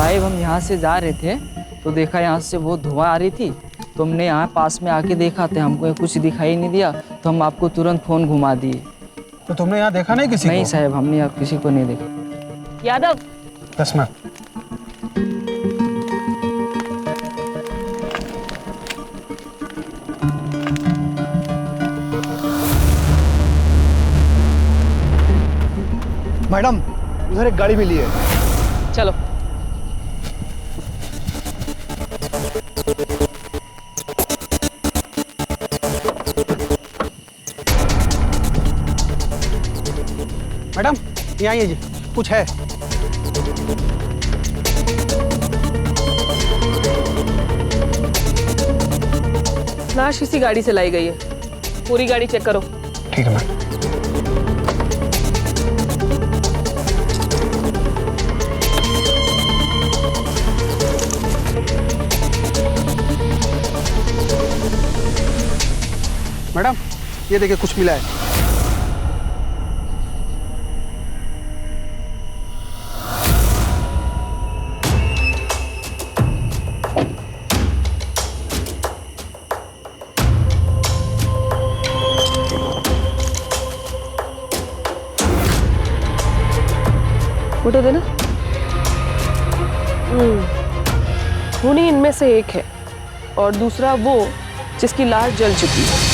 साहिब हम यहाँ से जा रहे थे तो देखा यहाँ से बहुत धुआं आ रही थी, तो हमने यहाँ पास में आके देखा था, हमको कुछ दिखाई नहीं दिया तो हम आपको तुरंत फ़ोन घुमा दिए। तो तुमने यहाँ देखा नहीं किसी नहीं को? साहब, हमने यहाँ किसी को नहीं देखा। यादव 10 मिनट। मैडम उधर एक गाड़ी मिली है। चलो। मैडम यहाँ आइए जी, कुछ है। लाश इसी गाड़ी से लाई गई है, पूरी गाड़ी चेक करो। ठीक है मैम। मैडम ये देखिए कुछ मिला है। फोटो देना। खूनी इनमें से एक है और दूसरा वो जिसकी लाश जल चुकी है।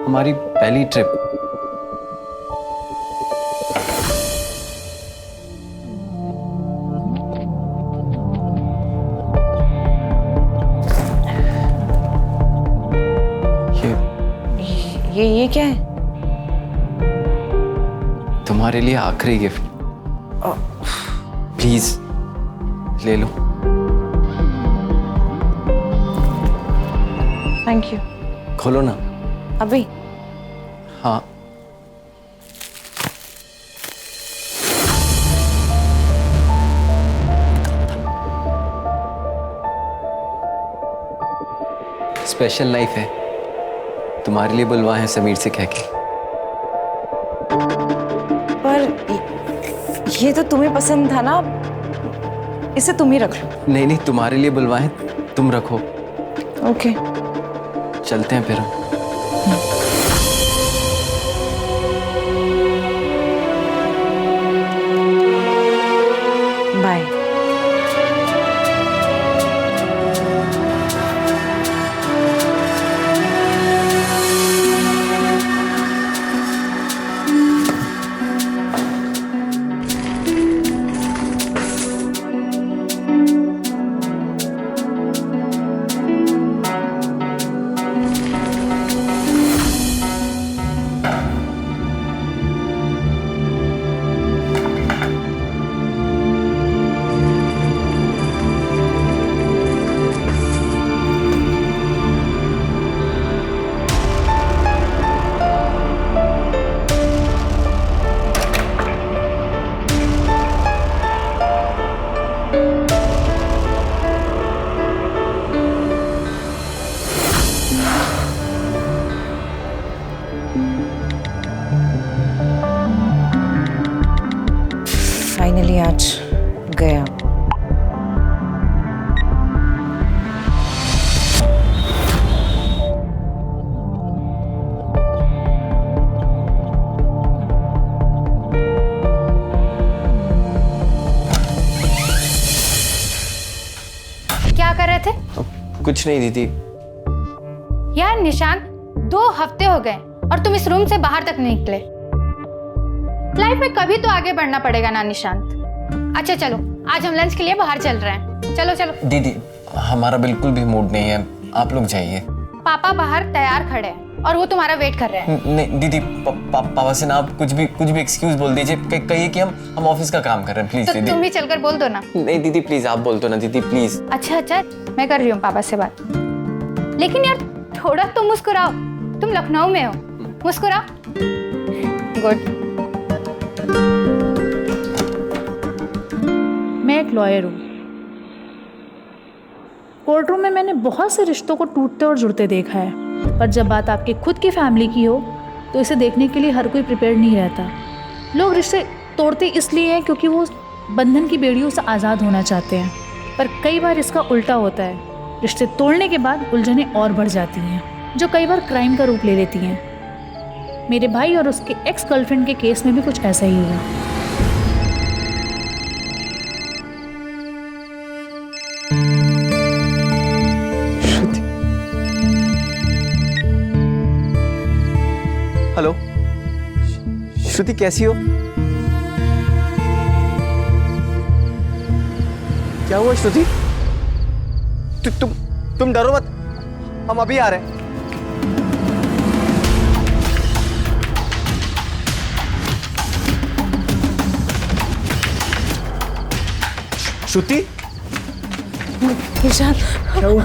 हमारी पहली ट्रिप। ये क्या है? तुम्हारे लिए आखिरी गिफ्ट। प्लीज ले लो। Thank you. खोलो ना। अभी? हाँ। स्पेशल लाइफ है, तुम्हारे लिए बुलवा है समीर से कह के। पर ये तो तुम्हें पसंद था ना, इसे तुम ही रख लो। नहीं नहीं, तुम्हारे लिए बुलवा है, तुम रखो। ओके चलते हैं फिर हम। बाय। फाइनली आज गया। क्या कर रहे थे? कुछ नहीं दीदी। यार निशांत, 2 हफ्ते हो गए और तुम इस रूम से बाहर तक नहीं निकले। लाइफ में कभी तो आगे बढ़ना पड़ेगा ना निशांत। अच्छा चलो, आज हम लंच के लिए बाहर चल रहे हैं। चलो चलो। दीदी हमारा बिल्कुल भी मूड नहीं है, आप लोग जाइए। पापा बाहर तैयार खड़े हैं और वो तुम्हारा वेट कर रहे हैं। नहीं दीदी, पापा से ना आप कुछ भी एक्सक्यूज बोल दीजिए, कहिए कि हम ऑफिस का काम कर रहे हैं। प्लीज तो दीदी। तुम भी चलकर बोल दो ना। नहीं दीदी प्लीज, आप बोल दो ना दीदी प्लीज। अच्छा, मैं कर रही हूँ पापा से बात। लेकिन यार थोड़ा तो मुस्कुराओ, तुम लखनऊ में हो, मुस्कुराओ। गुड। मैं एक लॉयर हूँ, कोर्ट रूम में मैंने बहुत से रिश्तों को टूटते और जुड़ते देखा है, पर जब बात आपकी खुद की फैमिली की हो तो इसे देखने के लिए हर कोई प्रिपेयर नहीं रहता। लोग रिश्ते तोड़ते इसलिए हैं क्योंकि वो बंधन की बेड़ियों से आज़ाद होना चाहते हैं, पर कई बार इसका उल्टा होता है। रिश्ते तोड़ने के बाद उलझनें और बढ़ जाती हैं, जो कई बार क्राइम का रूप ले लेती हैं। मेरे भाई और उसके एक्स गर्लफ्रेंड के केस में भी कुछ ऐसा ही हुआ। हेलो श्रुति, कैसी हो? क्या हुआ श्रुति? तुम डरो मत, हम अभी आ रहे हैं। श्रुति, निशांत, क्या हुआ?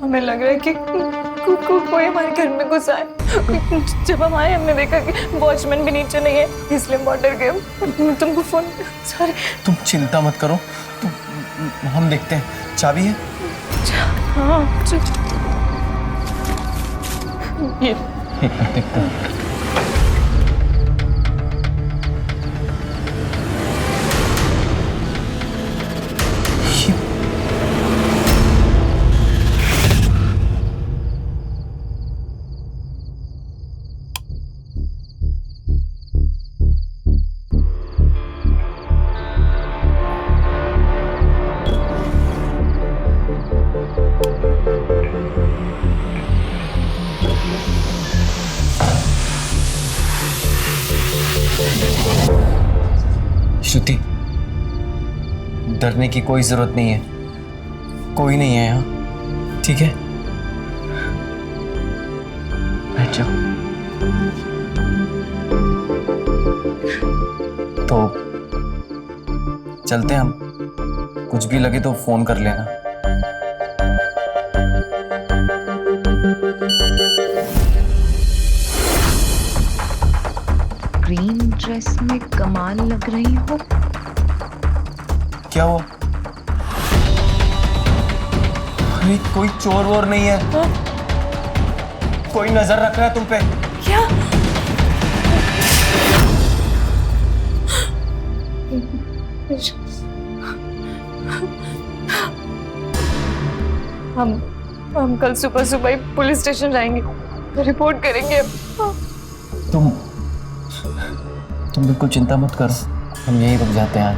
हमें लग रहा है कि कोई हमारे घर में घुसा है। जब हम आए हमने देखा कि वॉचमैन भी नीचे नहीं है, इसलिए हम डर गए। तुमको फोन, सॉरी। तुम चिंता मत करो, हम देखते हैं। चाबी है? हाँ, ये एक मिनट देखते हैं। श्रुति, डरने की कोई जरूरत नहीं है, कोई नहीं है यहाँ, ठीक है? बैठ जाओ। तो चलते हैं हम, कुछ भी लगे तो फोन कर लेना। ग्रीन ड्रेस में कमाल लग रही हो। क्या हुआ? अरे कोई चोर वोर नहीं है। कोई नजर रख रहा है तुम पे। क्या? हम कल सुबह सुबह ही पुलिस स्टेशन जाएंगे, रिपोर्ट करेंगे। तुम बिल्कुल चिंता मत करो, हम यहीं रुक जाते हैं आज।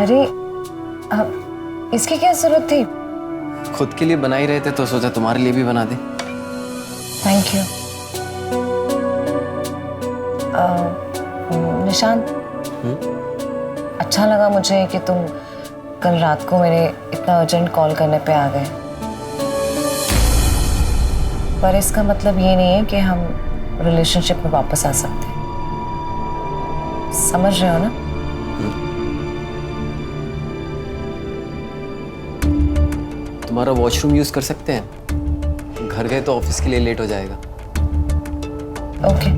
अरे अब इसकी क्या जरूरत थी? खुद के लिए बना ही रहे थे तो सोचा तुम्हारे लिए भी बना दे। Thank you. निशांत, अच्छा लगा मुझे कि तुम कल रात को मेरे इतना अर्जेंट कॉल करने पे आ गए, पर इसका मतलब ये नहीं है कि हम रिलेशनशिप में वापस आ सकते। समझ रहे हो ना? तुम्हारा वॉशरूम यूज कर सकते हैं? घर गए तो ऑफिस के लिए लेट हो जाएगा। ओके।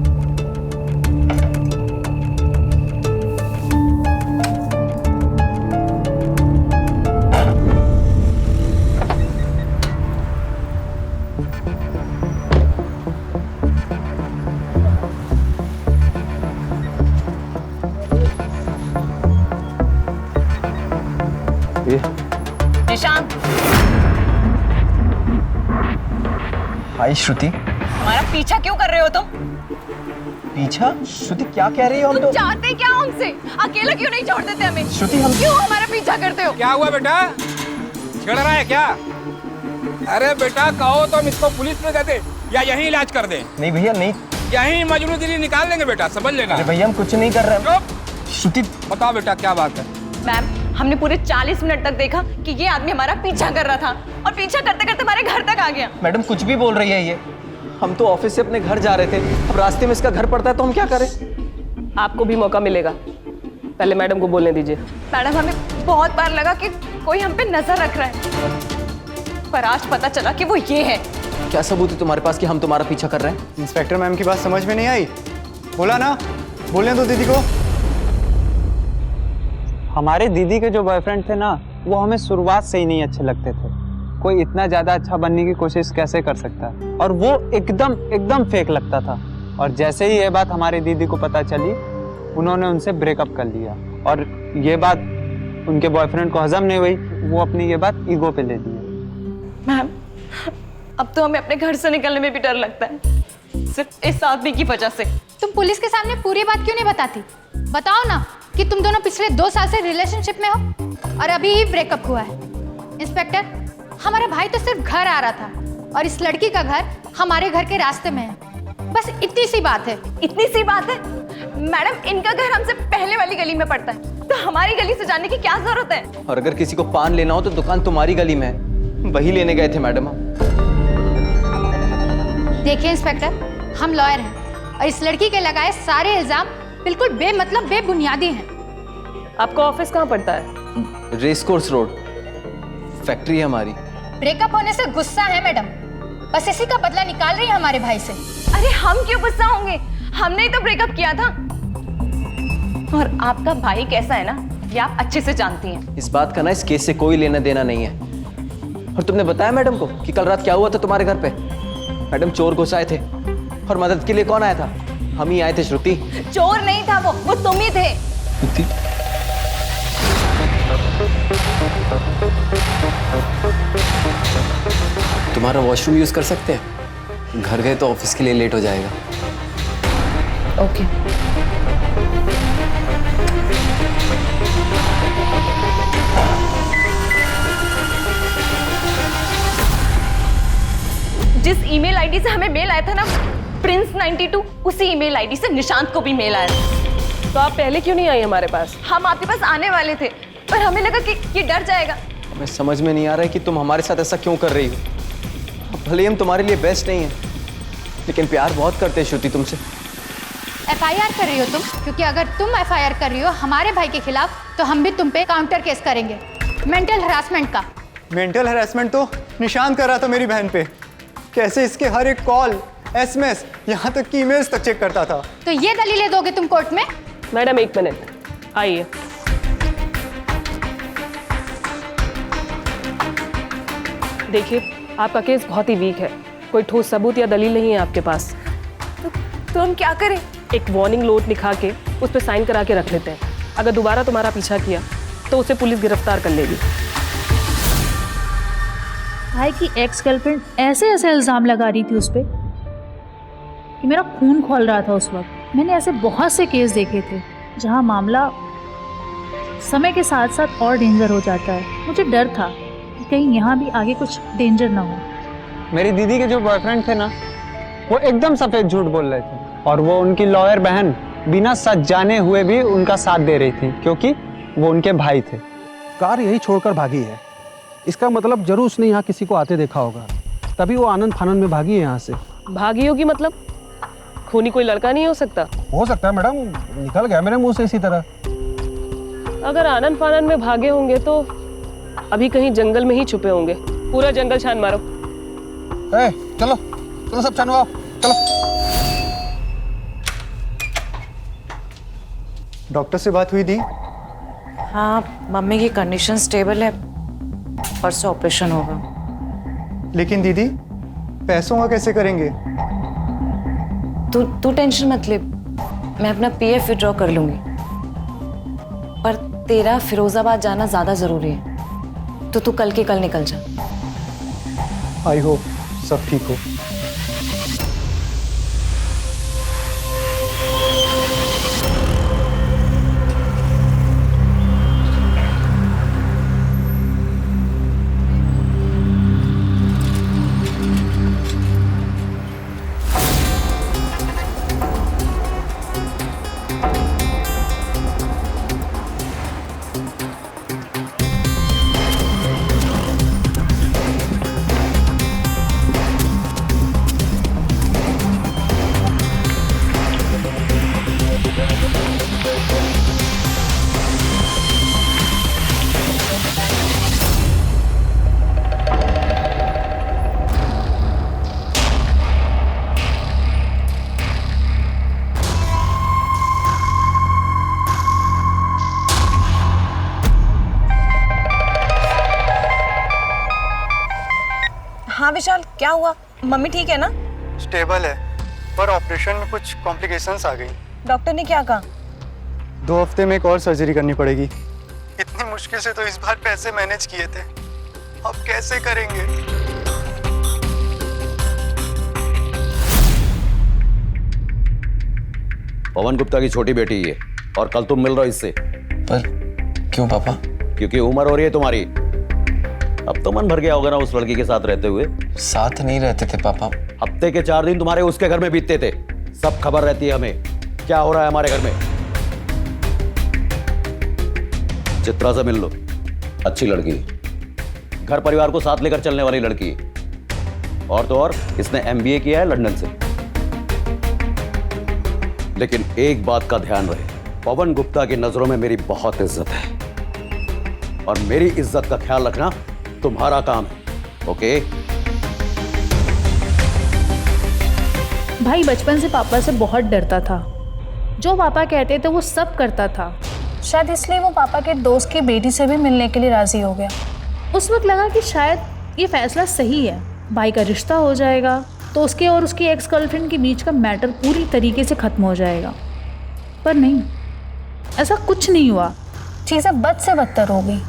निशांत, हाय श्रुति। हमारा पीछा क्यों कर रहे हो तुम? पीछा? श्रुति क्या कह रही हो? हम तुम तो चाहते क्या हमसे? अकेला क्यों नहीं छोड़ देते हमें? श्रुति, हम क्यों हमारा पीछा करते हो? क्या हुआ बेटा? छेड़ रहा है क्या? अरे बेटा कहो तो हम इसको पुलिस में दे दे या यहीं इलाज कर दे। नहीं भैया, नहीं। यहीं मजनूगिरी निकाल देंगे बेटा, समझ लेना। अरे भैया हम कुछ नहीं कर रहे। श्रुति बताओ बेटा क्या बात है? मैम, हमने पूरे 40 मिनट तक देखा कि ये आदमी हमारा पीछा कर रहा था और पीछा करते करते हमारे घर तक आ गया। मैडम कुछ भी बोल रही है ये। हम तो ऑफिस से अपने घर जा रहे थे, अब रास्ते में इसका घर पड़ता है तो हम क्या करें? आपको भी मौका मिलेगा, पहले मैडम को बोलने दीजिए। मैडम हमें बहुत बार लगा कि कोई हम पे नजर रख रहा है, पर आज पता चला कि वो ये है। क्या सबूत है तुम्हारे पास कि हम तुम्हारा पीछा कर रहे हैं? इंस्पेक्टर मैम की बात समझ में नहीं आई? बोला ना, बोलने दो दीदी को। हमारे दीदी के जो बॉयफ्रेंड थे ना, वो हमें शुरुआत से ही नहीं अच्छे लगते थे। कोई इतना ज्यादा अच्छा बनने की कोशिश कैसे कर सकता है? और वो एकदम फेक लगता था। और जैसे ही ये बात हमारी दीदी को पता चली, उन्होंने उनसे ब्रेकअप कर लिया। और ये बात उनके बॉयफ्रेंड को हजम नहीं हुई, वो अपनी ये बात ईगो पे ले ली। मैम अब तो हमें अपने घर से निकलने में भी डर लगता है, सिर्फ इस आदमी की वजह से। तुम पुलिस के सामने पूरी बात क्यों नहीं बताती? बताओ ना कि तुम दोनों पिछले 2 साल से रिलेशनशिप में हो और अभी ही ब्रेकअप हुआ है। इंस्पेक्टर, हमारा भाई तो सिर्फ घर आ रहा था और इस लड़की का घर हमारे घर के रास्ते में है, बस इतनी सी बात है। इतनी सी बात है? मैडम इनका घर हमसे पहले वाली गली में पड़ता है, तो हमारी गली से जाने की क्या जरूरत है? और अगर किसी को पान लेना हो तो दुकान तुम्हारी गली में है, वही लेने गए थे मैडम हम। देखिए इंस्पेक्टर, हम लॉयर हैं और इस लड़की के लगाए सारे इल्जाम बिल्कुल बेमतलब बेबुनियादी हैं। आपका ऑफिस कहाँ पड़ता है? रेस कोर्स रोड, फैक्ट्री है हमारी। ब्रेकअप होने से गुस्सा है मैडम, बस इसी का बदला निकाल रही है हमारे भाई से। अरे हम क्यों गुस्सा होंगे, हमने ही तो ब्रेकअप किया था। और आपका भाई कैसा है ना, ये आप अच्छे से जानती हैं। इस बात का ना इस केस से कोई लेना देना नहीं है। और तुमने बताया मैडम को कि कल रात क्या हुआ था तुम्हारे घर पे? मैडम चोर घुस आए थे और मदद के लिए कौन आया था? हम ही आए थे श्रुति। चोर नहीं था वो तुम ही थे। श्रुति? तुम्हारा वॉशरूम यूज कर सकते हैं? घर गए तो ऑफिस के लिए लेट हो जाएगा। ओके। जिस ईमेल आईडी से हमें मेल आया था ना, प्रिंस 92, उसी ईमेल आईडी से निशांत को भी मेल आया था। तो आप पहले क्यों नहीं आई हमारे पास? हम आपके पास आने वाले थे, पर हमें लगा कि ये डर जाएगा। हमें समझ में नहीं आ रहा है कि तुम हमारे साथ ऐसा क्यों कर रही हो। भले हम तुम्हारे लिए बेस्ट नहीं है, लेकिन प्यार बहुत करते हैं श्रुति तुमसे। FIR कर रही हो तुम? क्योंकि अगर तुम FIR कर रही हो हमारे भाई के खिलाफ, तो हम भी तुम पे काउंटर केस करेंगे, मेंटल हरासमेंट का। मेंटल हैरेसमेंट तो निशांत कर रहा था मेरी बहन पे। कैसे इसके हर एक कॉल, SMS, यहाँ तक कि ईमेल्स तक चेक करता था। तो ये दलीलें दोगे तुम कोर्ट में? मैडम 1 मिनट आइए। देखिए, आपका केस बहुत ही वीक है, कोई ठोस सबूत या दलील नहीं है आपके पास। तो हम क्या करें? एक वार्निंग नोट लिखा के उस पर साइन करा के रख लेते हैं। अगर दोबारा तुम्हारा पीछा किया तो उसे पुलिस गिरफ्तार कर लेगी। भाई की एक्स गर्लफ्रेंड ऐसे इल्ज़ाम लगा रही थी उस पर कि मेरा खून खौल रहा था उस वक्त। मैंने ऐसे बहुत से केस देखे थे जहां मामला समय के साथ साथ और डेंजर हो जाता है। मुझे डर था कि कहीं यहाँ भी आगे कुछ डेंजर ना हो। मेरी दीदी के जो बॉयफ्रेंड थे ना, वो एकदम सफेद झूठ बोल रहे थे। और वो उनकी लॉयर बहन बिना सच जाने हुए भी उनका साथ दे रही थी, क्योंकि वो उनके भाई थे। कार यही छोड़कर भागी है, इसका मतलब जरूर उसने यहाँ किसी को आते देखा होगा, तभी वो आनंद फानंद में भागी है यहाँ से। भागी होगी मतलब? खूनी कोई लड़का नहीं हो सकता? हो सकता है मैडम, निकल गया मेरे मुंह से इसी तरह। अगर आनंद फानंद में भागे होंगे तो अभी कहीं जंगल में ही छुपे होंगे। पूरा जंगल छान मारो। चलो चलो सब छानवाओ, चलो। डॉक्टर से बात हुई दी? हाँ, मम्मी की कंडीशन स्टेबल है, परसों ऑपरेशन होगा। लेकिन दीदी, पैसों का कैसे करेंगे? तू टेंशन मत ले, मैं अपना PF विड्रॉ कर लूंगी। पर तेरा फिरोजाबाद जाना ज्यादा जरूरी है, तो तू कल के कल निकल जा। आई होप सब ठीक हो। क्या हुआ? मम्मी ठीक है ना? स्टेबल है, पर ऑपरेशन में कुछ कॉम्प्लिकेशंस आ गई। डॉक्टर ने क्या कहा? 2 हफ्ते में एक और सर्जरी करनी पड़ेगी। इतनी मुश्किल से तो इस बार पैसे मैनेज किए थे, अब कैसे करेंगे? पवन गुप्ता की छोटी बेटी है और कल तुम मिल रहे हो इससे। पर क्यों पापा? क्योंकि उम्र हो रही है तुम्हारी। अब तो मन भर गया होगा ना उस लड़की के साथ रहते हुए। साथ नहीं रहते थे पापा। हफ्ते के 4 दिन तुम्हारे उसके घर में बीतते थे। सब खबर रहती है हमें क्या हो रहा है हमारे घर में। चित्रा से मिल लो, अच्छी लड़की, घर परिवार को साथ लेकर चलने वाली लड़की, और तो और इसने MBA किया है लंदन से। लेकिन एक बात का ध्यान रहे, पवन गुप्ता की नजरों में मेरी बहुत इज्जत है और मेरी इज्जत का ख्याल रखना तुम्हारा काम है, ओके? भाई बचपन से पापा से बहुत डरता था। जो पापा कहते थे वो सब करता था। शायद इसलिए वो पापा के दोस्त की बेटी से भी मिलने के लिए राजी हो गया। उस वक्त लगा कि शायद ये फैसला सही है, भाई का रिश्ता हो जाएगा तो उसके और उसकी एक्स गर्लफ्रेंड के बीच का मैटर पूरी तरीके से ख़त्म हो जाएगा। पर नहीं, ऐसा कुछ नहीं हुआ। चीज़ें बद से बदतर हो गई।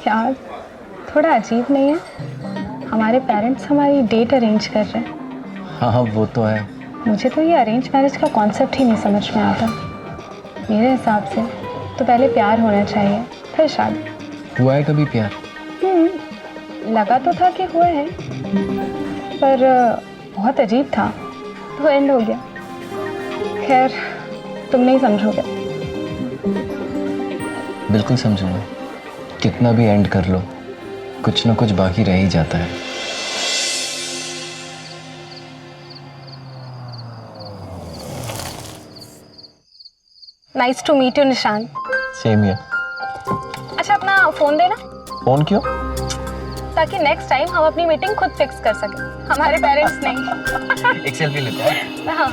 यार थोड़ा अजीब नहीं है? हमारे पेरेंट्स हमारी डेट अरेंज कर रहे हैं। हाँ वो तो है। मुझे तो ये अरेंज मैरिज का कॉन्सेप्ट ही नहीं समझ में आता। मेरे हिसाब से तो पहले प्यार होना चाहिए, फिर शादी। हुआ है कभी प्यार? लगा तो था कि हुआ है, पर बहुत अजीब था तो एंड हो गया। खैर तुम नहीं समझोगे। बिल्कुल समझूंगा। कितना भी एंड कर लो, कुछ ना कुछ बाकी रह ही जाता है। नाइस टू मीट यू निशान। Same here. अच्छा अपना फोन देना। फोन क्यों? ताकि नेक्स्ट टाइम हम अपनी मीटिंग खुद फिक्स कर सकें, हमारे पेरेंट्स नहीं। एक सेल्फी लेते हैं। हाँ।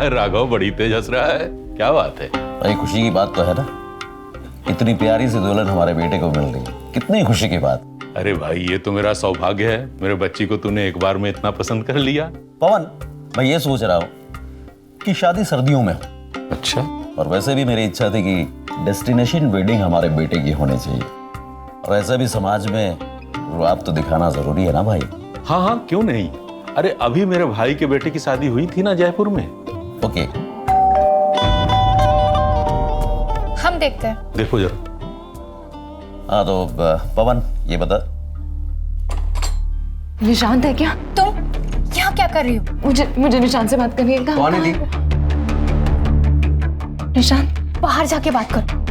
राघव बड़ी तेज हंस रहा है, क्या बात है? भाई खुशी की बात तो है ना, इतनी प्यारी सी दुल्हन हमारे बेटे को मिल रही है, कितनी खुशी की बात। अरे भाई ये तो मेरा सौभाग्य है, मेरे बच्ची को तूने एक बार में इतना पसंद कर लिया। पवन मैं ये सोच रहा हूँ कि शादी सर्दियों में हो। अच्छा। और वैसे भी मेरी इच्छा थी कि डेस्टिनेशन वेडिंग हमारे बेटे की होनी चाहिए, और ऐसे भी समाज में रुआब तो दिखाना जरूरी है ना भाई। हाँ हाँ क्यों नहीं। अरे अभी मेरे भाई के बेटे की शादी हुई थी ना जयपुर में। ओके हम देखते हैं। देखो जरा। हाँ तो पवन ये बता, निशांत है क्या? तुम यहाँ क्या कर रही हो? मुझे निशांत से बात करनी है। कौन है दी? निशांत बाहर जाके बात कर।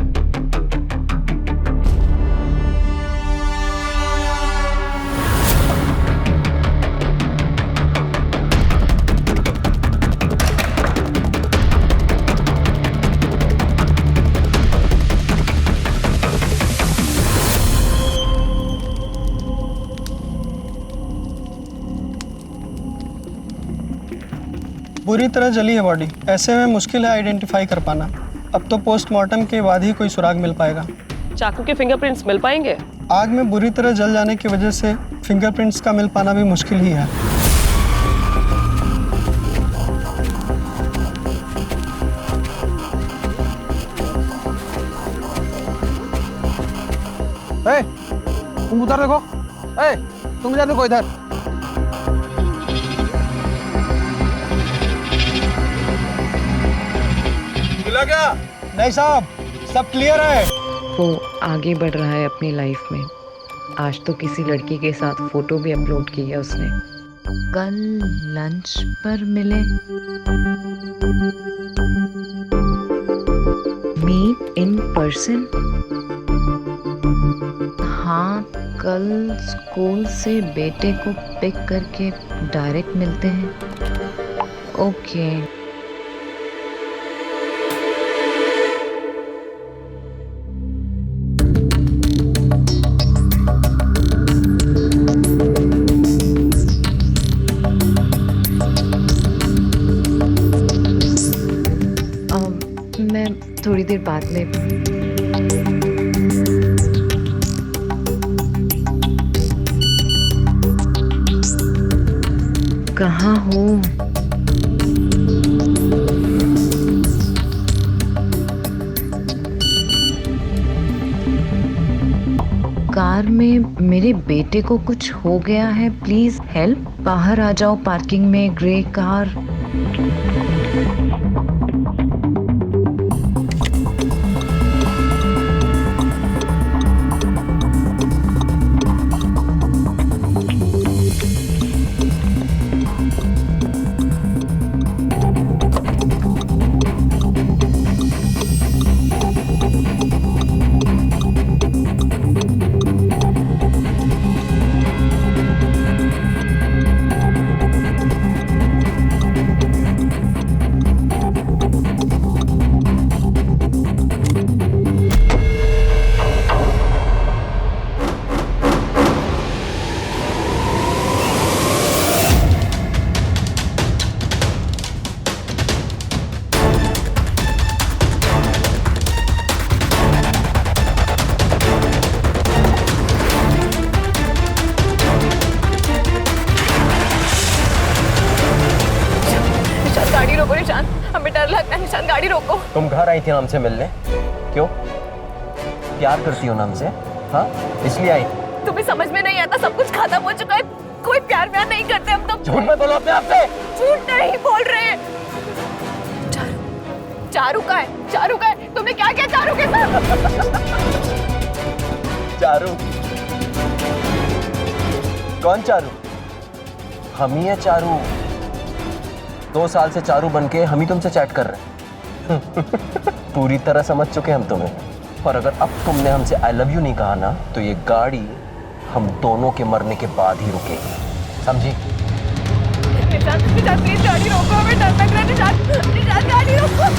बुरी तरह जली है बॉडी, ऐसे में मुश्किल है आइडेंटिफाई कर पाना। अब तो पोस्टमार्टम के बाद ही कोई सुराग मिल पाएगा। चाकू के फिंगरप्रिंट्स मिल पाएंगे? आग में बुरी तरह जल जाने की वजह से फिंगरप्रिंट्स का मिल पाना भी मुश्किल ही है। तुम उधर देखो, तुम इधर देखो, इधर। भूला क्या? नहीं साहब, सब क्लियर है। वो आगे बढ़ रहा है अपनी लाइफ में। आज तो किसी लड़की के साथ फोटो भी अपलोड की है उसने। कल लंच पर मिले, मीट इन पर्सन। हाँ, कल स्कूल से बेटे को पिक करके डायरेक्ट मिलते हैं। ओके। मैं थोड़ी देर बाद में। कहाँ हो? कार में मेरे बेटे को कुछ हो गया है, प्लीज हेल्प। बाहर आ जाओ, पार्किंग में ग्रे कार। गाड़ी रोको निशांत, हमें डर लगता है। निशांत गाड़ी रोको। तुम घर आई थी हमसे मिलने, क्यों? प्यार करती हो ना हमसे? हाँ, इसलिए आई। तुम्हें समझ में नहीं आता, सब कुछ खत्म हो चुका है, कोई प्यार व्यार नहीं करते हम तो। झूठ मत बोलो अपने आप से। झूठ नहीं बोल रहे। चारू का है, चारू का है। तुमने क्या किया चारू के साथ? चारू? कौन चारू? हम ही है चारू। 2 साल से चारू बनके हम ही तुमसे चैट कर रहे हैं। पूरी तरह समझ चुके हम तुम्हें। और अगर अब तुमने हमसे आई लव यू नहीं कहा ना, तो ये गाड़ी हम दोनों के मरने के बाद ही रुकेगी, समझी? निशांत प्लीज गाड़ी रोको, हमें डर लग रहा है। निशांत गाड़ी रोको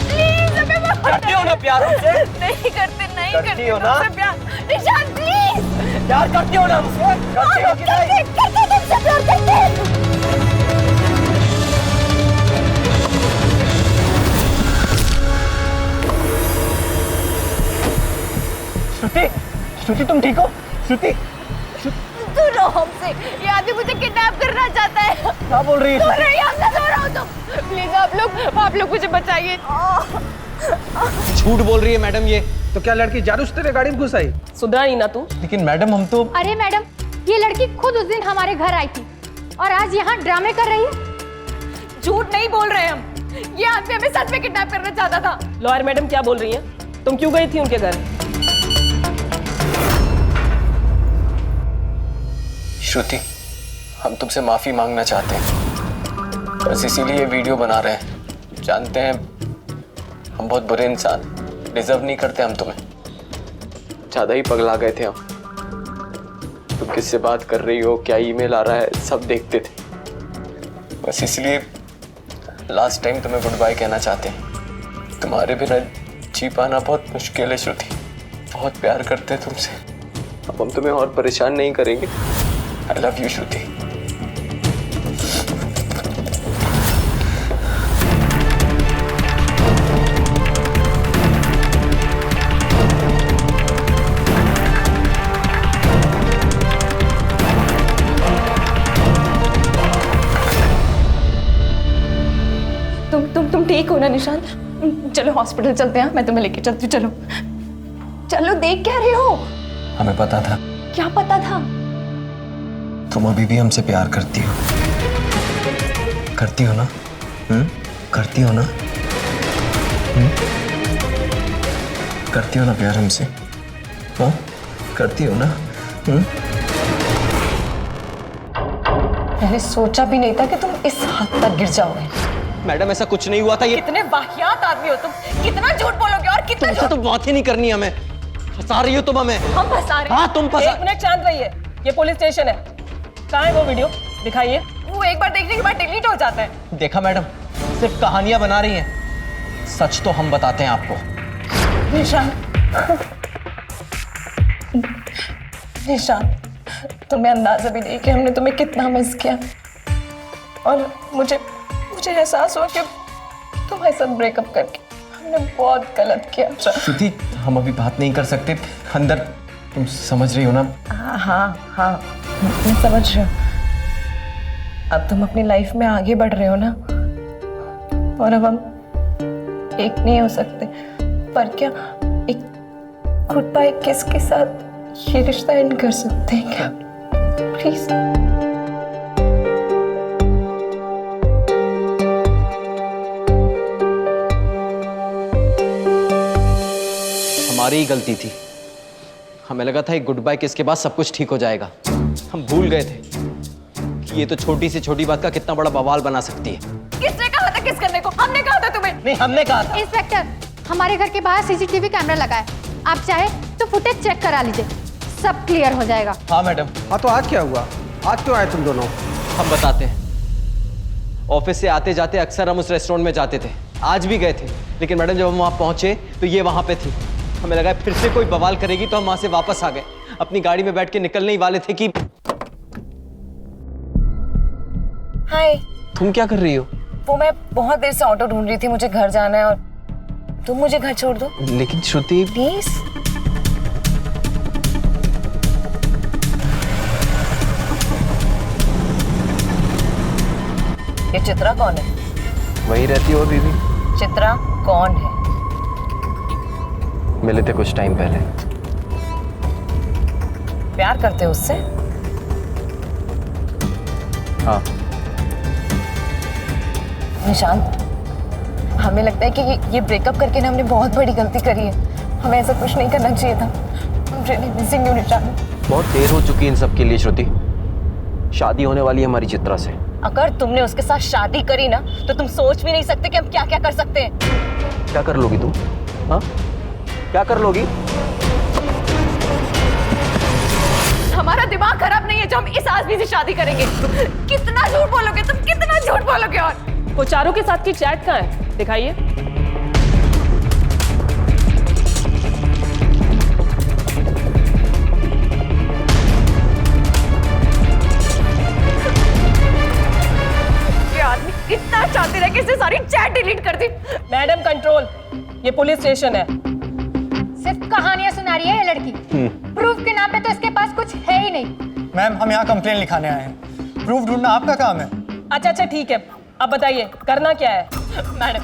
प्लीज, हमें मत। करती हो ना प्यार हमसे? नहीं करते, नहीं करती हो ना? प्यार। निशांत प्लीज। प्यार करती हो ना हमसे? करती हो कि नहीं? करते तुमसे प्यार करते। श्रुति, श्रुति तुम ठीक हो? श्रुति, दूर रहो हमसे, ये आदमी मुझे किडनैप करना चाहता है। क्या बोल रही है? दूर रहिए हमसे, दूर रहो तुम। प्लीज आप लोग मुझे बचाइए। झूठ बोल रही है मैडम ये। तो क्या लड़की जादू से तेरे गाड़ी में घुस आई? सुधरा नहीं ना तू? लेकिन मैडम हम तो। अरे मैडम, ये लड़की खुद उस दिन हमारे घर आई थी और आज यहाँ ड्रामे कर रही है। झूठ नहीं बोल रहे हम, ये आदमी हमें सच में किडनैप करना चाहता था। लॉयर मैडम क्या बोल रही हैं? तुम क्यों गई थी उनके घर? श्रुति, हम तुमसे माफी मांगना चाहते हैं, बस इसीलिए ये वीडियो बना रहे हैं। जानते हैं हम बहुत बुरे इंसान, डिजर्व नहीं करते हम तुम्हें। ज्यादा ही पगला गए थे हम। तुम किससे बात कर रही हो, क्या ईमेल आ रहा है, सब देखते थे। बस इसलिए लास्ट टाइम तुम्हें गुड बाय कहना चाहते हैं। तुम्हारे बिना जी पाना बहुत मुश्किल है श्रुति। बहुत प्यार करते हैं तुमसे। अब हम तुम्हें और परेशान नहीं करेंगे। I love you, श्रुति। तुम ठीक हो ना निशांत? चलो हॉस्पिटल चलते हैं, मैं तुम्हें लेके चलती हूँ। चलो चलो, देख क्या रहे हो? हमें पता था। क्या पता था? तुम अभी भी हमसे प्यार करती हो। करती हो ना? करती हो ना? करती हो ना प्यार हमसे? हाँ, करती हो ना? मैंने सोचा भी नहीं था कि तुम इस हद तक गिर जाओगे। मैडम ऐसा कुछ नहीं हुआ था। ये कितने वाहियात आदमी हो तुम, कितना झूठ बोलोगे और कितना तुमसे तो बात ही नहीं करनी हमें। फंसा रही हो तुम हमें। हम फंसा रहे हैं? हाँ तुम फंसा। एक मिनट शांत रहिए, ये पुलिस स्टेशन है। कहाँ है वो वीडियो, दिखाइए। वो एक बार देखने के बाद डिलीट हो जाता है। देखा मैडम, सिर्फ कहानियां बना रही हैं। सच तो हम बताते हैं आपको। निशान, निशान, तुम्हें अंदाजा भी नहीं कि हमने तुम्हें कितना मिस किया। और मुझे एहसास हुआ कि तुम्हारे साथ ब्रेकअप करके हमने बहुत गलत किया। श्रुति, हम अभी बात नहीं कर सकते अंदर, तुम समझ रही हो ना? हाँ, मैं समझ रही हूँ। अब तुम अपनी लाइफ में आगे बढ़ रहे हो ना, और अब हम एक नहीं हो सकते। पर क्या एक गुड बाय किस के साथ ये रिश्ता एंड कर सकते हैं क्या? प्लीज। हमारी ही गलती थी। हमें लगा था एक गुड बाय किस के बाद सब कुछ ठीक हो जाएगा। हम भूल गए थे कि ये तो छोटी से छोटी बात का कितना बड़ा बवाल बना सकती है। किसने कहा था किस करने को? हमने कहा था तुम्हें? नहीं, हमने कहा था। इंस्पेक्टर, हमारे घर के बाहर सीसीटीवी कैमरा लगा है, आप चाहे तो फुटेज चेक करा लीजिए, सब क्लियर हो जाएगा। हाँ मैडम। हाँ तो आज क्या हुआ? आज क्यों आए तुम दोनों? हम बताते हैं। ऑफिस से आते जाते अक्सर हम उस रेस्टोरेंट में जाते थे। आज भी गए थे, लेकिन मैडम जब हम वहाँ पहुँचे तो ये वहाँ पे थी। हमें लगा फिर से कोई बवाल करेगी तो हम वहाँ से वापस आ गए। अपनी गाड़ी में बैठ के निकलने ही वाले थे कि हाय। तुम क्या कर रही हो? वो मैं बहुत देर से ऑटो ढूंढ रही थी, मुझे घर जाना है और तुम मुझे घर छोड़ दो लेकिन श्रुति प्लीज। ये चित्रा कौन है? वही रहती हो दीदी। चित्रा कौन है? मिले थे कुछ टाइम पहले। प्यार करते हो उससे? हाँ। निशांत, हमें लगता है कि ये ब्रेकअप करके ना हमने बहुत बड़ी गलती करी है। हमें ऐसा कुछ नहीं करना चाहिए था। I'm really missing you, Nishant. बहुत देर हो चुकी इन सब के लिए श्रुति। शादी होने वाली है हमारी चित्रा से। अगर तुमने उसके साथ शादी करी ना तो तुम सोच भी नहीं सकते कि हम क्या क्या कर सकते हैं। क्या कर लोगी तुम? हाँ, क्या कर लोगी? हमारा दिमाग खराब नहीं है जो हम इस आदमी से शादी करेंगे। कितना झूठ बोलोगे तुम, कितना झूठ बोलोगे? और वो चारों के साथ की चैट कहाँ है, दिखाइए। ये आदमी कितना चाहते रहे कि इसने सारी चैट डिलीट कर दी। मैडम कंट्रोल, ये पुलिस स्टेशन है। सिर्फ कहानियां सुना रही है ये लड़की। प्रूफ के नाम पे तो इसके पास कुछ है ही नहीं। मैम, हम यहाँ कंप्लेन लिखाने आए हैं। प्रूफ ढूंढना आपका काम है। अच्छा ठीक है, अब बताइए करना क्या है? मैडम,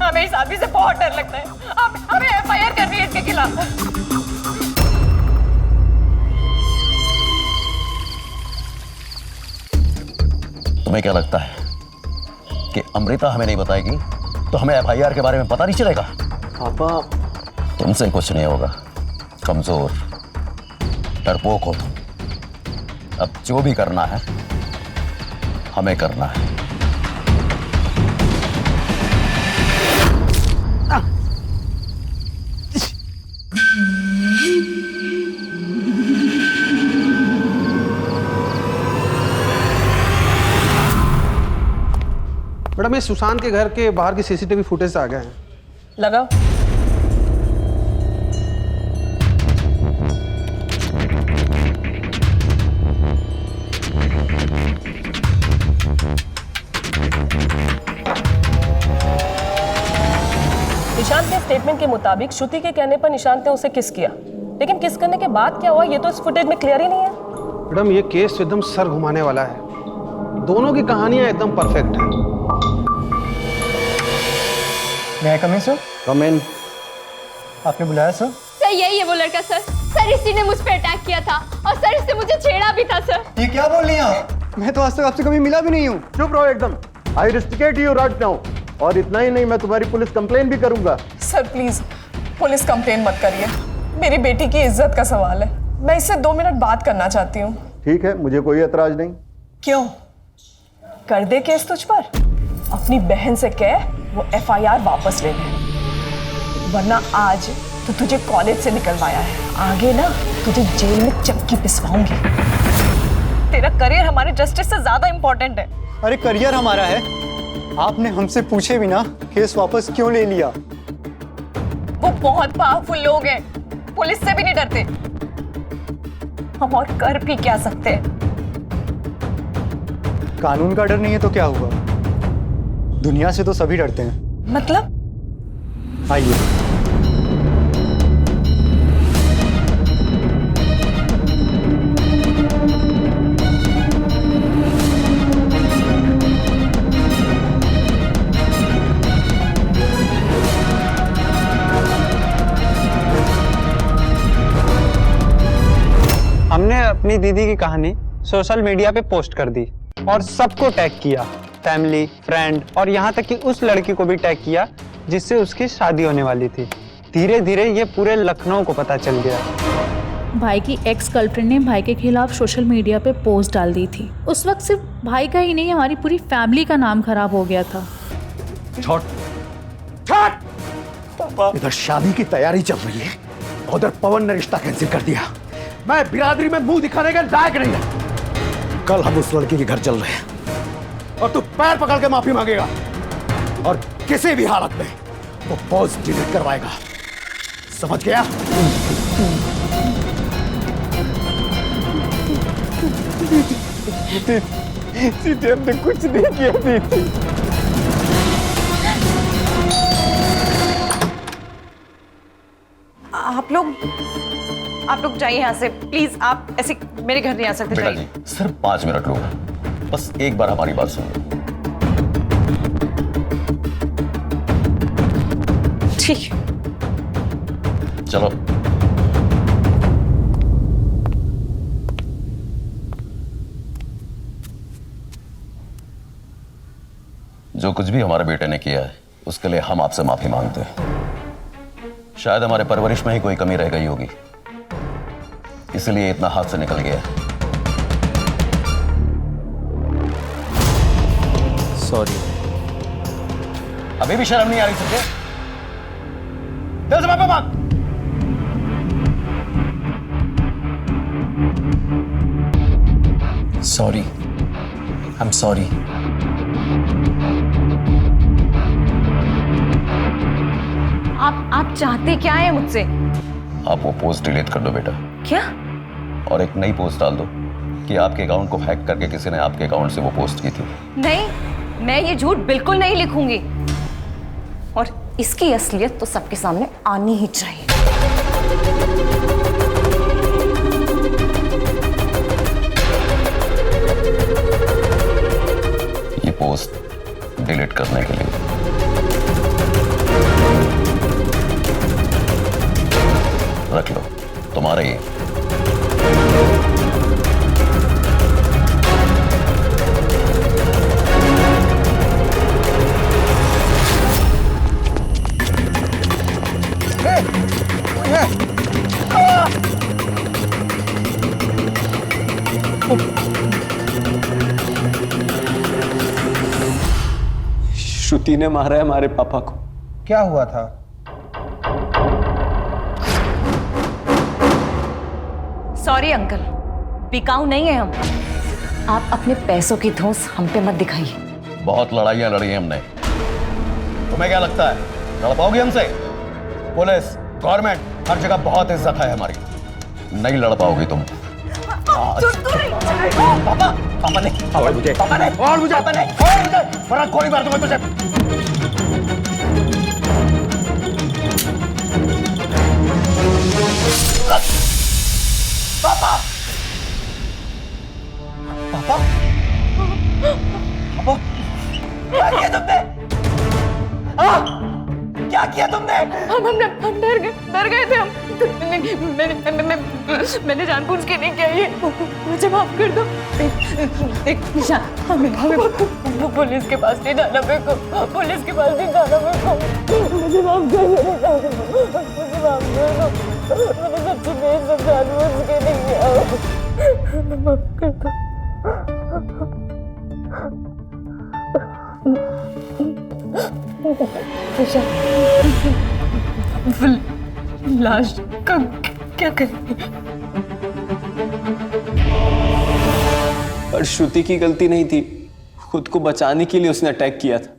हमें इस आदमी से बहुत डर लगता है। हमें एफआईआर करनी है इसके खिलाफ। तुम्हें क्या लगता है कि अमृता हमें नहीं बताएगी तो हमें एफआईआर के बारे में पता नहीं चलेगा? पापा, तुमसे कुछ नहीं होगा। कमजोर, डरपोक हो तुम। अब जो भी करना है हमें करना है। मैडम, ये सुशांत के घर के बाहर की सीसीटीवी फुटेज आ गए हैं। लगाओ। निशांत के स्टेटमेंट के मुताबिक श्रुति के कहने पर निशांत ने उसे किस किया, लेकिन किस करने के बाद क्या हुआ ये तो इस फुटेज में क्लियर ही नहीं है। मैडम, ये केस एकदम सर घुमाने वाला है। दोनों की कहानियां एकदम परफेक्ट हैं। मैं कम इन सर? कम इन। आपने बुलाया सर? सर यही है वो लड़का सर। सर इसी ने मुझ पे अटैक किया था और सर इससे मुझे छेड़ा भी था सर। ये क्या बोल रही हैं आप? मैं तो आज तक आपसे कभी मिला भी नहीं हूँ। चुप रहो एकदम। आई रेस्ट्रिकेट यू राइट नाउ। और इतना ही नहीं, मैं तुम्हारी पुलिस कंप्लेन भी करूंगा। सर प्लीज पुलिस कंप्लेन मत करिए, मेरी बेटी की इज्जत का सवाल है, मैं इससे 2 मिनट बात करना चाहती हूँ। ठीक है, मुझे कोई एतराज नहीं। क्यों, कर दे केस तुझ पर? अपनी बहन से कह वो FIR वापस ले ले, वरना आज तो तुझे कॉलेज से निकलवाया है, आगे ना तुझे जेल में चक्की पिसवाऊंगी। तेरा करियर हमारे जस्टिस से ज्यादा इंपॉर्टेंट है। अरे करियर हमारा है, आपने हमसे पूछे बिना केस वापस क्यों ले लिया? वो बहुत पावरफुल लोग हैं, पुलिस से भी नहीं डरते। हम और कर भी क्या सकते हैं? कानून का डर नहीं है तो क्या हुआ? दुनिया से तो सभी डरते हैं। मतलब? आइए। हमने अपनी दीदी की कहानी सोशल मीडिया पे पोस्ट कर दी और सबको टैग किया, फैमिली, फ्रेंड और यहाँ तक कि उस लड़की को भी टैग किया जिससे उसकी शादी होने वाली थी। धीरे धीरे ये पूरे लखनऊ को पता चल गया। भाई की एक्स गर्लफ्रेंड ने भाई के खिलाफ सोशल मीडिया पे पोस्ट डाल दी थी। उस वक्त सिर्फ भाई का ही नहीं, हमारी पूरी फैमिली का नाम खराब हो गया था। इधर शादी की तैयारी चल रही है, उधर पवन ने रिश्ता कैंसिल कर दिया। मैं बिरादरी में मुंह दिखाने का लायक नहीं है। कल हम उस लड़की के घर चल रहे हैं और तू पैर पकड़ के माफी मांगेगा और किसी भी हालत में वो पोस्ट डिलीट करवाएगा, समझ गया? दीदी हमने कुछ नहीं किया दीदी। आप लोग जाइए यहाँ से प्लीज। आप ऐसे मेरे घर नहीं आ सकते। बेटा जी सिर्फ 5 मिनट लो, बस एक बार हमारी बात सुनो। ठीक, चलो। जो कुछ भी हमारे बेटे ने किया है उसके लिए हम आपसे माफी मांगते हैं। शायद हमारे परवरिश में ही कोई कमी रह गई होगी, इसलिए इतना हाथ से निकल गया। सॉरी। अभी भी शर्म नहीं आ रही तुझे? दिल से माफी मांग। Sorry, I am sorry. आप चाहते क्या है मुझसे? आप वो पोस्ट डिलीट कर दो बेटा। क्या? और एक नई पोस्ट डाल दो कि आपके अकाउंट को हैक करके किसी ने आपके अकाउंट से वो पोस्ट की थी। नहीं, मैं ये झूठ बिल्कुल नहीं लिखूंगी और इसकी असलियत तो सबके सामने आनी ही चाहिए। ये पोस्ट डिलीट करने के लिए रख लो, तुम्हारा ही। श्रुति ने मारा है हमारे पापा को। क्या हुआ था? सॉरी अंकल, बिकाऊ नहीं है हम। आप अपने पैसों की धौंस हम पे मत दिखाइए। बहुत लड़ाइयां लड़ी हैं हमने, तुम्हें क्या लगता है लड़ पाओगी हमसे? पुलिस, गवर्नमेंट, हर जगह बहुत इज्जत है हमारी, नहीं लड़ पाओगी तुम। पापा, पापा ने, और मुझे, पापा ने, और मुझे, पापा ने, और मुझे, बड़ा गोली मार दूंगा तुझे। पापा, पापा, पापा, क्या किया तुमने? क्या क्या किया तुमने? हम डर गए थे हम। मैंने जानबूझ के नहीं किया ये, मुझे माफ कर दो। देख निशान, हमें पुलिस के पास नहीं जाना, मेरे को पुलिस के पास नहीं जाना, मेरे को मुझे माफ कर दो, मुझे माफ कर दो, मैंने सच्ची में सब जानबूझ के नहीं किया, माफ कर दो। लाश का क्या करेंगे? पर श्रुति की गलती नहीं थी, खुद को बचाने के लिए उसने अटैक किया था।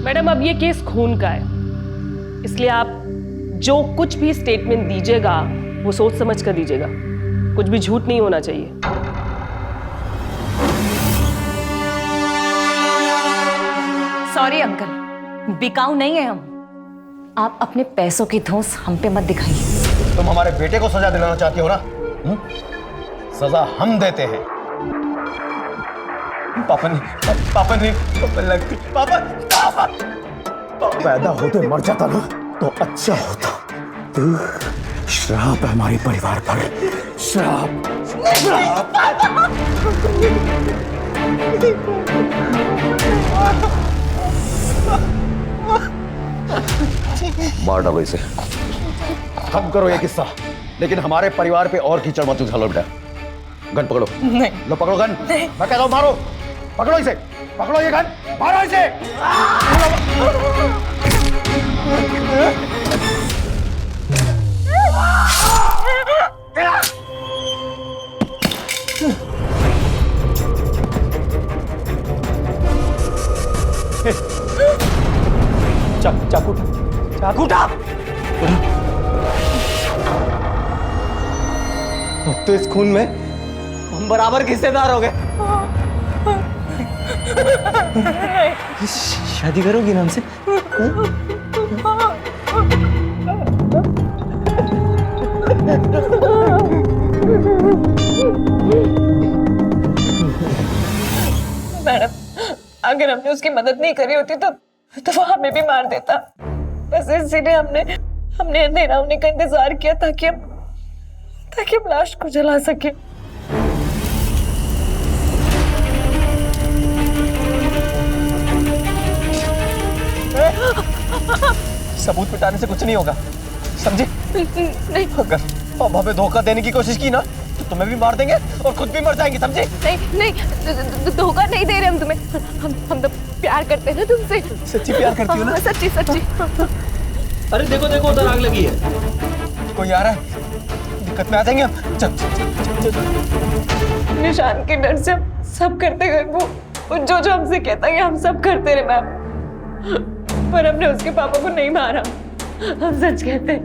मैडम अब ये केस खून का है, इसलिए आप जो कुछ भी स्टेटमेंट दीजिएगा वो सोच समझ कर दीजिएगा, कुछ भी झूठ नहीं होना चाहिए। सॉरी अंकल, बिकाऊ नहीं है हम। आप अपने पैसों की धौंस हम पे मत दिखाइए। तुम हमारे बेटे को सजा दिलाना चाहती हो ना? सजा हम देते हैं। पापा नहीं, पापा नहीं, पापा लगती, पापा, पापा, पैदा होते मर जाता ना तो अच्छा होता। तू श्राप है हमारे परिवार पर, श्राप, श्राप। मार डालो इसे। कम करो ये किस्सा, लेकिन हमारे परिवार पे और कीचड़ मत उछालो बेटा। गन पकड़ो। नहीं। लो पकड़ो गन। मैं कहता हूं मारो, पकड़ो इसे, पकड़ो ये गन, मारो इसे। चाकू, चाकू उठा। अब तो इस खून में हम बराबर हिस्सेदार हो गए। शादी करोगी ना हमसे? मैडम, अगर हमने उसकी मदद नहीं करी होती तो वो हमें भी मार देता। बस इसीलिए हमने अंधेरा होने का इंतजार किया ताकि हम लाश को जला सके। सबूत मिटाने से कुछ नहीं होगा, समझे? नहीं। अगर अब हमें धोखा देने की कोशिश की ना तो तुम्हें भी मार देंगे और खुद भी मर जाएंगे, समझे? नहीं, धोखा नहीं दे रहे हम तुम्हें। हम तो प्यार करते हैं ना तुमसे। सच्ची प्यार करती हो ना? सच्ची सच्ची। अरे देखो देखो, उधर आग लगी है। कोई आ रहा है, दिक्कत में आ जाएंगे हम। चल। निशान के डर से हम सब करते गए, वो जो हमसे कहता है हम सब करते रहे मैम, पर हमने उसके पापा को नहीं मारा। हम सच कहते।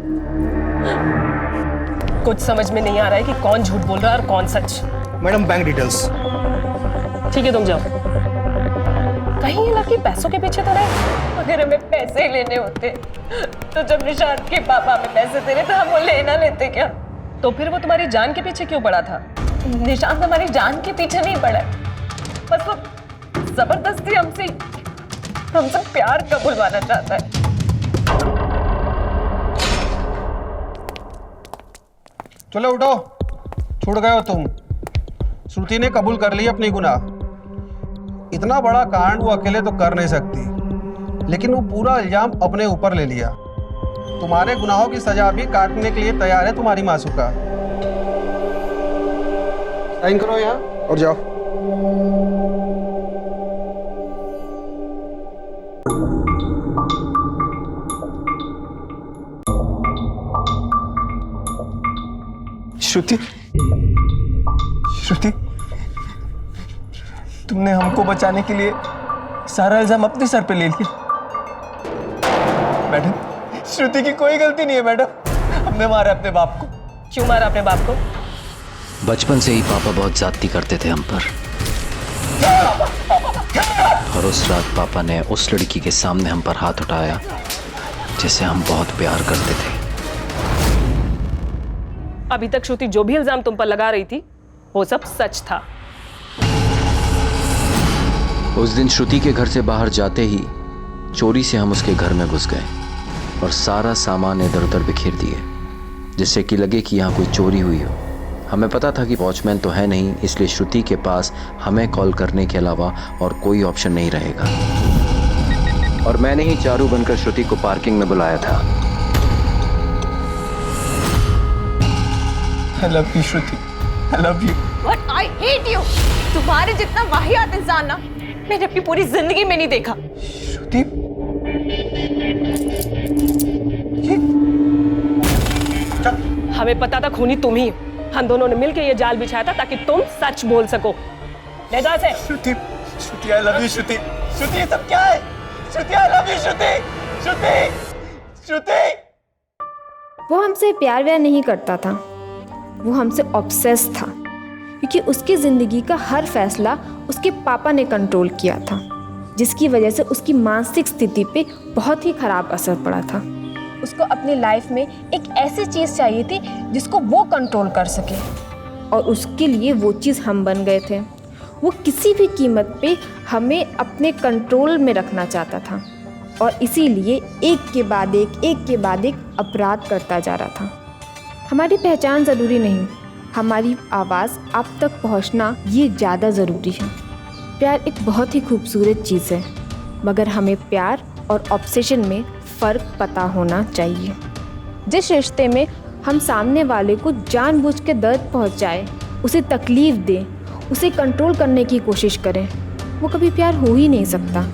कुछ समझ में नहीं आ रहा है कि कौन झूठ बोल रहा है और कौन सच। Madam bank details. ठीक है तुम जाओ। कहीं ये लड़की पैसों के पीछे तो नहीं? अगर हमें पैसे ही लेने होते तो जब निशान के पापा हमें पैसे दे रहे तो हम वो लेना लेते क्या? तो फिर वो तुम्हारी जान के पीछे क्यों पड़ा था? निशान हमारी जान के पीछे नहीं पड़ा, बस वो जबरदस्ती हमसे प्यार का बुलवाना चाहता है। चलो उठो, छूट गए हो तुम। श्रुति ने कबूल कर ली अपनी गुनाह। इतना बड़ा कांड वो अकेले तो कर नहीं सकती, लेकिन वो पूरा इल्जाम अपने ऊपर ले लिया। तुम्हारे गुनाहों की सजा भी काटने के लिए तैयार है तुम्हारी मासूका। साइन करो यहाँ और जाओ। श्रुति, श्रुति, तुमने हमको बचाने के लिए सारा इल्जाम अपने सर पे ले लिया। मैडम, श्रुति की कोई गलती नहीं है मैडम, हमने मारा अपने बाप को। क्यों मारा अपने बाप को? बचपन से ही पापा बहुत ज्यादती करते थे हम पर, और उस रात पापा ने उस लड़की के सामने हम पर हाथ उठाया जिसे हम बहुत प्यार करते थे। अभी तक श्रुति जो भी इल्जाम तुम पर लगा रही थी वो सब सच था। उस दिन श्रुति के घर से बाहर जाते ही चोरी से हम उसके घर में घुस गए और सारा सामान इधर उधर बिखेर दिए, जिससे कि लगे कि यहाँ कोई चोरी हुई हो। हमें पता था कि वॉचमैन तो है नहीं, इसलिए श्रुति के पास हमें कॉल करने के अलावा और कोई ऑप्शन नहीं रहेगा। और मैंने ही चारू बनकर श्रुति को पार्किंग में बुलाया था। I love you, Shruti. I love you। But I hate you। तुम्हारे जितना वाहियात इंसान ना मैंने अपनी पूरी जिंदगी में नहीं देखा। श्रुति, हमें पता था खूनी तुम ही हो। हम दोनों ने मिलकर ये जाल बिछाया था ताकि तुम सच बोल सको। ले जाओ इसे। श्रुति, श्रुति, I love you, श्रुति। श्रुति, ये सब क्या है? श्रुति, I love you, श्रुति। श्रुति, श्रुति। वो हमसे प्यार व्यार नहीं करता था, वो हमसे ऑब्सेस था, क्योंकि उसकी ज़िंदगी का हर फैसला उसके पापा ने कंट्रोल किया था, जिसकी वजह से उसकी मानसिक स्थिति पे बहुत ही ख़राब असर पड़ा था। उसको अपनी लाइफ में एक ऐसी चीज़ चाहिए थी जिसको वो कंट्रोल कर सके, और उसके लिए वो चीज़ हम बन गए थे। वो किसी भी कीमत पे हमें अपने कंट्रोल में रखना चाहता था, और इसीलिए एक के बाद एक अपराध करता जा रहा था। हमारी पहचान ज़रूरी नहीं, हमारी आवाज़ आप तक पहुंचना ये ज़्यादा ज़रूरी है। प्यार एक बहुत ही खूबसूरत चीज़ है, मगर हमें प्यार और ऑब्सेशन में फ़र्क पता होना चाहिए। जिस रिश्ते में हम सामने वाले को जानबूझ के दर्द पहुंचाए, उसे तकलीफ़ दें, उसे कंट्रोल करने की कोशिश करें, वो कभी प्यार हो ही नहीं सकता।